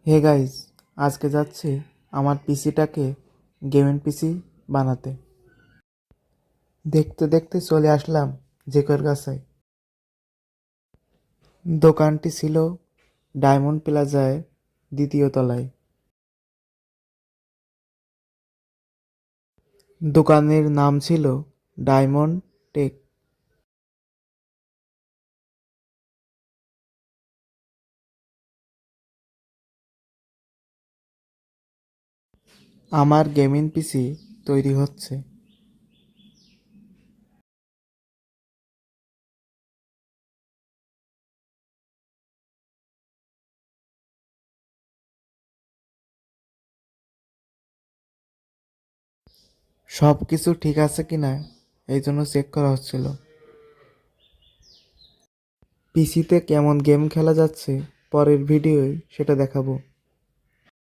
Hey guys, আজকে যাচ্ছি আমার পিসিটাকে গেমিং পিসি বানাতে। দেখতে দেখতে চলে আসলাম জেকোর কাছে। দোকানটি ছিল ডায়মন্ড প্লাজায়, দ্বিতীয় তলায়। দোকানের নাম ছিল ডায়মন্ড টেক। আমার গেমিং পিসি তৈরি হচ্ছে। সব কিছু ঠিক আছে কিনা এই জন্য চেক করা হচ্ছিল। পিসিতে কেমন গেম খেলা যাচ্ছে পরের ভিডিওয় সেটা দেখাবো।